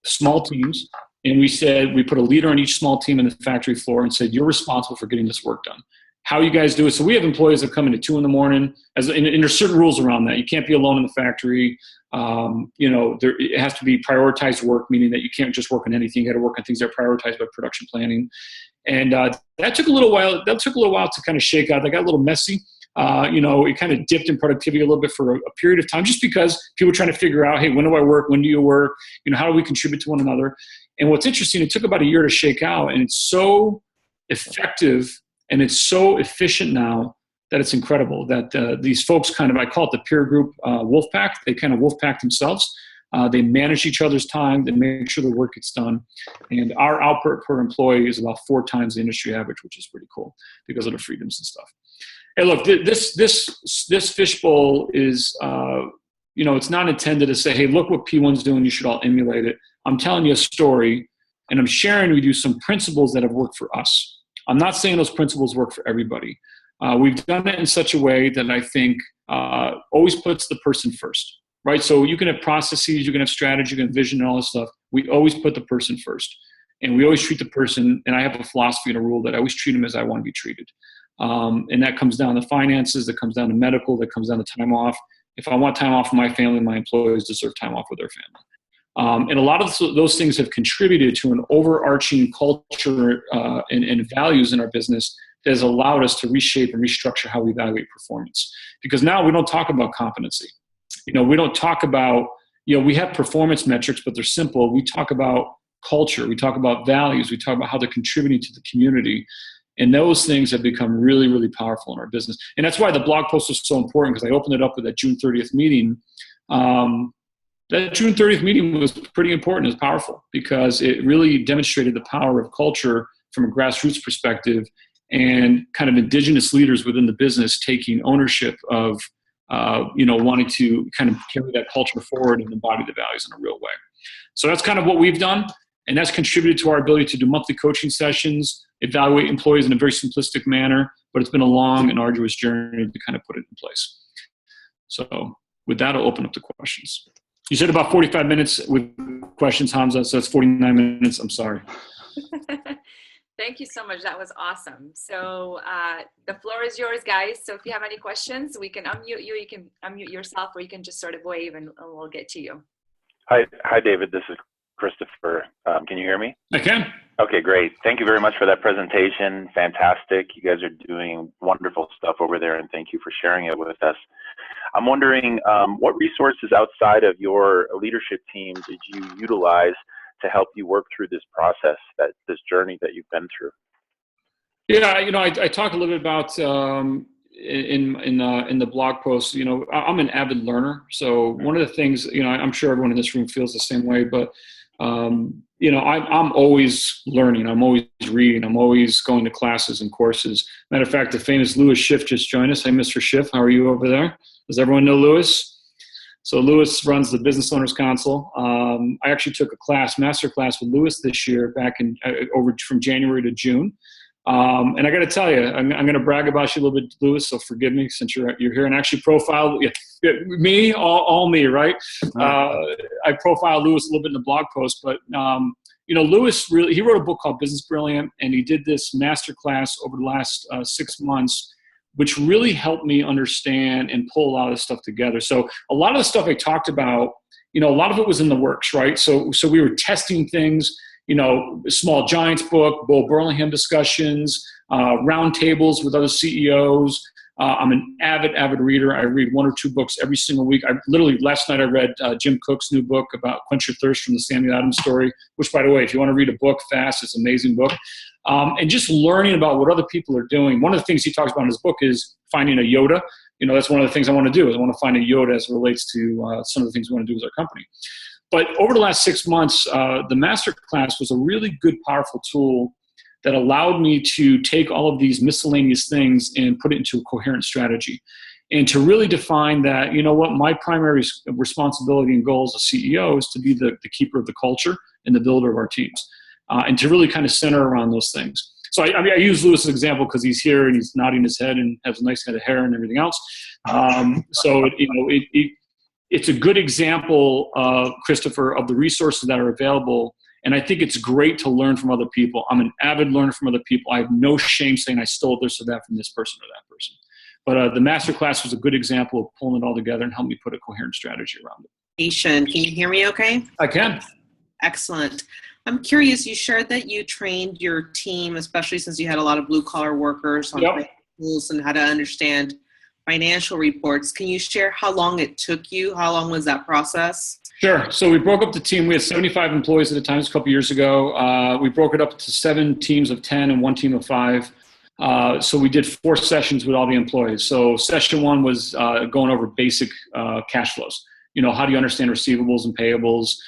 small teams. And we said, we put a leader on each small team in the factory floor and said, you're responsible for getting this work done. How you guys do it. So we have employees that come in at 2 a.m. and there's certain rules around that. You can't be alone in the factory. It has to be prioritized work, meaning that you can't just work on anything. You got to work on things that are prioritized by production planning. And that took a little while. That took a little while to kind of shake out. That got a little messy. It kind of dipped in productivity a little bit for a period of time, just because people were trying to figure out, hey, when do I work? When do you work? How do we contribute to one another? And what's interesting, it took about a year to shake out, and it's so effective and it's so efficient now that it's incredible that these folks I call it the peer group wolf pack. They kind of wolf pack themselves. They manage each other's time. They make sure the work gets done. And our output per employee is about 4 times the industry average, which is pretty cool because of the freedoms and stuff. Hey, look, this fishbowl is, it's not intended to say, hey, look what P1's doing. You should all emulate it. I'm telling you a story, and I'm sharing with you some principles that have worked for us. I'm not saying those principles work for everybody. We've done it in such a way that I think always puts the person first, right? So you can have processes, you can have strategy, you can have vision and all this stuff. We always put the person first. And we always treat the person, and I have a philosophy and a rule that I always treat them as I want to be treated. And that comes down to finances, that comes down to medical, that comes down to time off. If I want time off for my family, my employees deserve time off with their family. And a lot of those things have contributed to an overarching culture and values in our business that has allowed us to reshape and restructure how we evaluate performance. Because now we don't talk about competency. We don't talk about, we have performance metrics, but they're simple. We talk about culture. We talk about values. We talk about how they're contributing to the community. And those things have become really, really powerful in our business. And that's why the blog post was so important, because I opened it up with that June 30th meeting. That June 30th meeting was pretty important. It was powerful because it really demonstrated the power of culture from a grassroots perspective and kind of indigenous leaders within the business taking ownership of, wanting to kind of carry that culture forward and embody the values in a real way. So that's kind of what we've done. And that's contributed to our ability to do monthly coaching sessions, evaluate employees in a very simplistic manner, but it's been a long and arduous journey to kind of put it in place. So with that, I'll open up to questions. You said about 45 minutes with questions, Hamza, so it's 49 minutes. I'm sorry. Thank you so much. That was awesome. So the floor is yours, guys. So if you have any questions, we can unmute you. You can unmute yourself, or you can just sort of wave and we'll get to you. Hi, David. This is Christopher. Can you hear me? I can. Okay, great. Thank you very much for that presentation. Fantastic. You guys are doing wonderful stuff over there, and thank you for sharing it with us. I'm wondering, what resources outside of your leadership team did you utilize to help you work through this process, this journey that you've been through? Yeah, I talk a little bit about in the blog post. I'm an avid learner, so one of the things, I'm sure everyone in this room feels the same way, but I'm always learning. I'm always reading. I'm always going to classes and courses. Matter of fact, the famous Louis Schiff just joined us. Hey, Mr. Schiff, how are you over there? Does everyone know Louis? So Louis runs the Business Owners Council. I actually took a master class with Louis this year, back in from January to June. And I got to tell you, I'm going to brag about you a little bit, Louis. So forgive me since you're here and actually profile me, all me, right? I profiled Louis a little bit in the blog post, but Louis he wrote a book called Business Brilliant, and he did this master class over the last 6 months, which really helped me understand and pull a lot of this stuff together. So a lot of the stuff I talked about, a lot of it was in the works, right? So we were testing things, Small Giants book, Bo Burlingham discussions, roundtables with other CEOs. I'm an avid reader. I read 1 or 2 books every single week. Last night I read Jim Cook's new book about Quench Your Thirst from the Samuel Adams story, which, by the way, if you want to read a book fast, it's an amazing book. And just learning about what other people are doing. One of the things he talks about in his book is finding a Yoda. That's one of the things I want to do, is I want to find a Yoda as it relates to some of the things we want to do with our company. But over the last 6 months, the master class was a really good, powerful tool that allowed me to take all of these miscellaneous things and put it into a coherent strategy, and to really define that, my primary responsibility and goal as a CEO is to be the keeper of the culture and the builder of our teams, and to really kind of center around those things. So I use Louis as an example because he's here and he's nodding his head and has a nice head of hair and everything else. It's a good example, Christopher, of the resources that are available. And I think it's great to learn from other people. I'm an avid learner from other people. I have no shame saying I stole this or that from this person or that person. But the masterclass was a good example of pulling it all together and helping me put a coherent strategy around it. Can you hear me okay? I can. Excellent. I'm curious, you shared that you trained your team, especially since you had a lot of blue-collar workers, on tools and how to understand financial reports. Can you share how long it took you? How long was that process? Sure. So we broke up the team. We had 75 employees at the time, a couple years ago. We broke it up to 7 teams of 10 and 1 team of 5. So we did 4 sessions with all the employees. So session 1 was going over basic cash flows. How do you understand receivables and payables?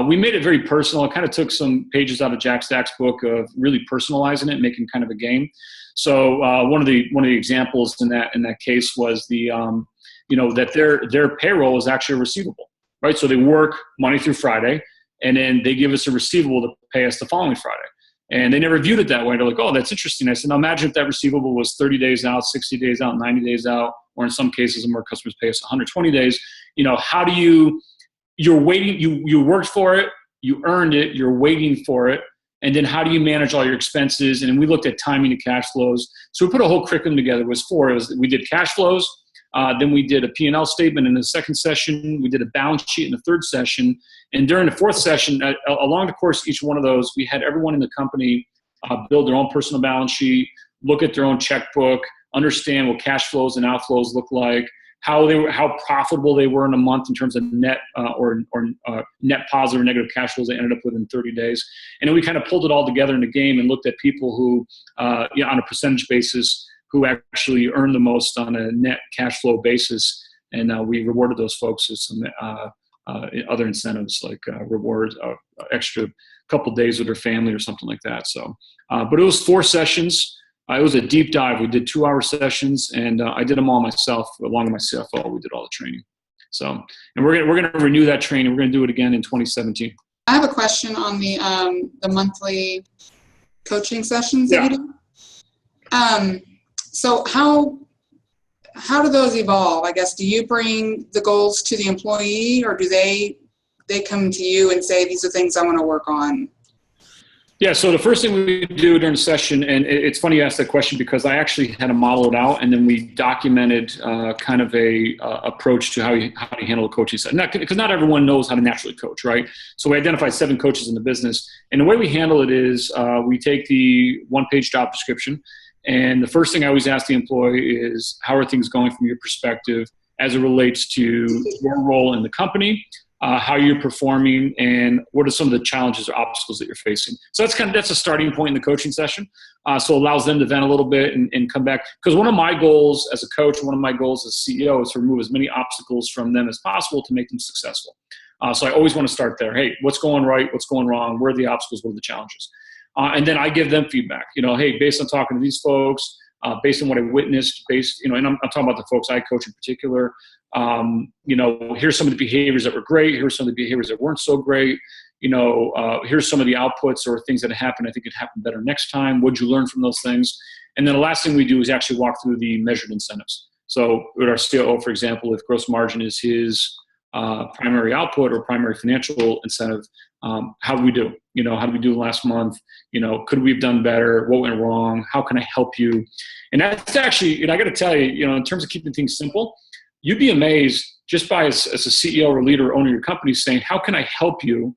We made it very personal. I kind of took some pages out of Jack Stack's book of really personalizing it, making kind of a game. So one of the examples in that case was that their payroll is actually a receivable, right? So they work Monday through Friday, and then they give us a receivable to pay us the following Friday. And they never viewed it that way. They're like, oh, that's interesting. I said, now imagine if that receivable was 30 days out, 60 days out, 90 days out, or in some cases, more customers pay us 120 days. How do you're waiting, you worked for it, you earned it, you're waiting for it. And then how do you manage all your expenses? And we looked at timing of cash flows. So we put a whole curriculum together. It was 4. We did cash flows. Then we did a P&L statement in the second session. We did a balance sheet in the third session. And during the fourth session, along the course of each one of those, we had everyone in the company build their own personal balance sheet, look at their own checkbook, understand what cash flows and outflows look like, how profitable they were in a month in terms of net or net positive or negative cash flows they ended up with in 30 days. And then we kind of pulled it all together in a game and looked at people who, on a percentage basis, who actually earned the most on a net cash flow basis. And we rewarded those folks with some other incentives like rewards, extra couple days with their family or something like that. So, but it was 4 sessions. It was a deep dive. We did 2-hour sessions, and I did them all myself, along with my CFO. We did all the training. So, and we're gonna renew that training. We're gonna do it again in 2017. I have a question on the monthly coaching sessions that you do. So how do those evolve? I guess, do you bring the goals to the employee, or do they they come to you and say, these are things I want to work on? Yeah, so the first thing we do during the session, and it's funny you ask that question because I actually had to model it out, and then we documented kind of a approach to how you handle a coaching session. Because not everyone knows how to naturally coach, right? So we identified 7 coaches in the business, and the way we handle it is we take the one-page job description, and the first thing I always ask the employee is, how are things going from your perspective as it relates to your role in the company? How you're performing, and what are some of the challenges or obstacles that you're facing. So that's a starting point in the coaching session. So it allows them to vent a little bit and come back. Because one of my goals as a coach, one of my goals as CEO is to remove as many obstacles from them as possible to make them successful. So I always want to start there. Hey, what's going right? What's going wrong? Where are the obstacles? What are the challenges? And then I give them feedback. Hey, based on talking to these folks, based on what I witnessed, and I'm talking about the folks I coach in particular. Here's some of the behaviors that were great. Here's some of the behaviors that weren't so great. Here's some of the outputs or things that happened. I think it happened better next time. What'd you learn from those things? And then the last thing we do is actually walk through the measured incentives. So with our COO, for example, if gross margin is his primary output or primary financial incentive, how do we do? How did we do last month? Could we have done better? What went wrong? How can I help you? And that's actually, I got to tell you, in terms of keeping things simple, you'd be amazed just by as a CEO or leader or owner of your company saying, how can I help you?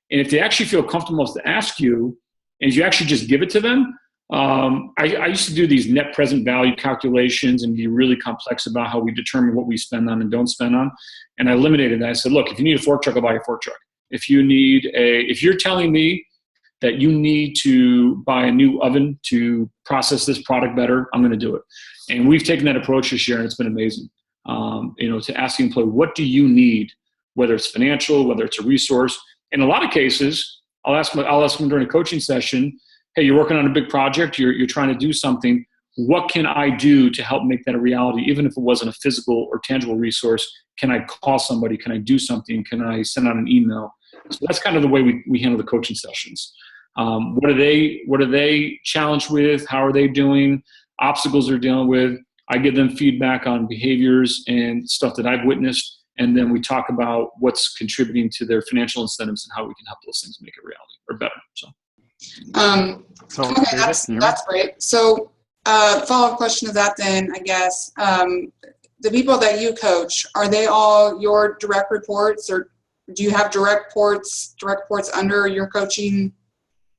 And if they actually feel comfortable enough to ask you, and you actually just give it to them. I used to do these net present value calculations and be really complex about how we determine what we spend on and don't spend on. And I eliminated that. I said, look, if you need a fork truck, I'll buy you a fork truck. If you're telling me that you need to buy a new oven to process this product better, I'm going to do it. And we've taken that approach this year, and it's been amazing. To ask the employee, what do you need, whether it's financial, whether it's a resource. In a lot of cases, I'll ask them during a coaching session, hey, you're working on a big project, you're trying to do something. What can I do to help make that a reality? Even if it wasn't a physical or tangible resource, can I call somebody? Can I do something? Can I send out an email? So that's kind of the way we handle the coaching sessions. What are they challenged with? How are they doing? Obstacles they're dealing with. I give them feedback on behaviors and stuff that I've witnessed, and then we talk about what's contributing to their financial incentives and how we can help those things make it reality or better. Okay, that's great. So follow-up question to that then, I guess. The people that you coach, are they all your direct reports, or do you have direct reports under your coaching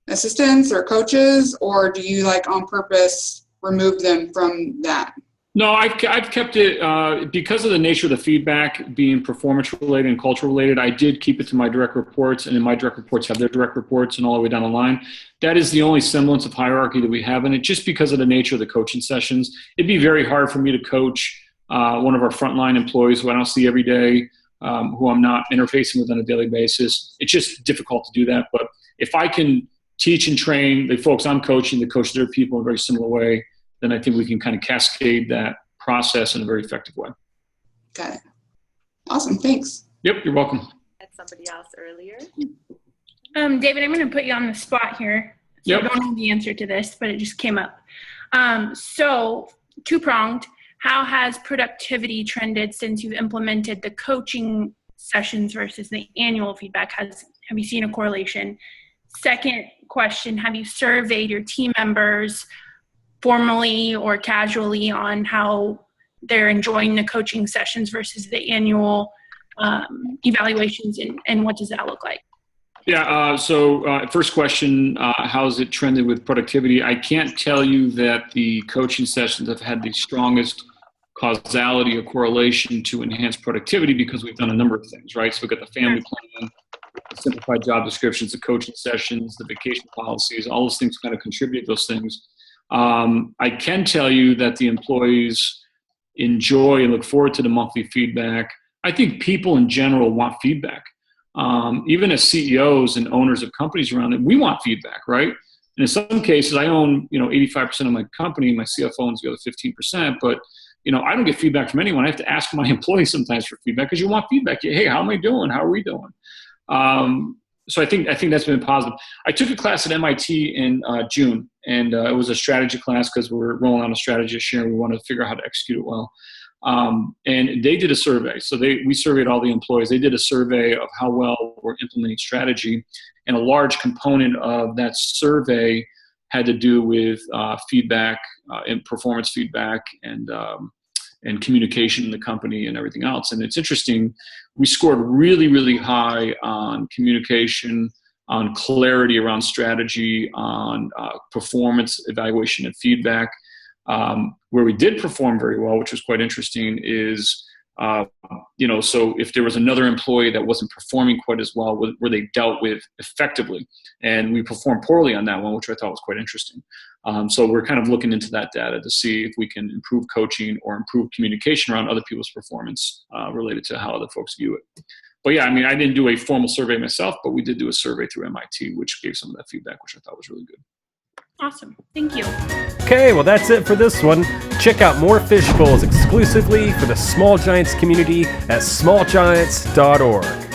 assistants or coaches, or do you on purpose remove them from that? No, I've kept it because of the nature of the feedback being performance related and culture related. I did keep it to my direct reports, and then my direct reports have their direct reports and all the way down the line. That is the only semblance of hierarchy that we have in it, just because of the nature of the coaching sessions. It'd be very hard for me to coach one of our frontline employees who I don't see every day, who I'm not interfacing with on a daily basis. It's just difficult to do that. But if I can teach and train the folks I'm coaching to coach their people in a very similar way, then I think we can kind of cascade that process in a very effective way. Got it. Awesome. Thanks. Yep, you're welcome. Had somebody else earlier. David, I'm going to put you on the spot here. So Yep. I don't have the answer to this, but it just came up. So two-pronged, how has productivity trended since you've implemented the coaching sessions versus the annual feedback? Have you seen a correlation? Second question, have you surveyed your team members formally or casually on how they're enjoying the coaching sessions versus the annual evaluations, and what does that look like? Yeah, so first question, how's it trended with productivity? I can't tell you that the coaching sessions have had the strongest causality or correlation to enhance productivity, because we've done a number of things, right? So we've got the family plan, the simplified job descriptions, the coaching sessions, the vacation policies, all those things kind of contribute to those things. I can tell you that the employees enjoy and look forward to the monthly feedback. I think people in general want feedback. Even as CEOs and owners of companies around it, we want feedback, right? And in some cases, I own 85% of my company. My CFO owns the other 15%. But I don't get feedback from anyone. I have to ask my employees sometimes for feedback, because you want feedback. Hey, how am I doing? How are we doing? So I think that's been positive. I took a class at MIT in June, and it was a strategy class because we're rolling out a strategy this year and we want to figure out how to execute it well. And they did a survey. So we surveyed all the employees. They did a survey of how well we're implementing strategy. And a large component of that survey had to do with feedback and performance feedback and communication in the company and everything else. And it's interesting, we scored really, really high on communication, on clarity around strategy, on performance evaluation and feedback. Where we did perform very well, which was quite interesting, is so if there was another employee that wasn't performing quite as well, where they dealt with effectively, and we performed poorly on that one, which I thought was quite interesting. So we're kind of looking into that data to see if we can improve coaching or improve communication around other people's performance related to how other folks view it. But yeah, I mean, I didn't do a formal survey myself, but we did do a survey through MIT, which gave some of that feedback, which I thought was really good. Awesome. Thank you. Okay, well, that's it for this one. Check out more Fishbowls exclusively for the Small Giants community at smallgiants.org.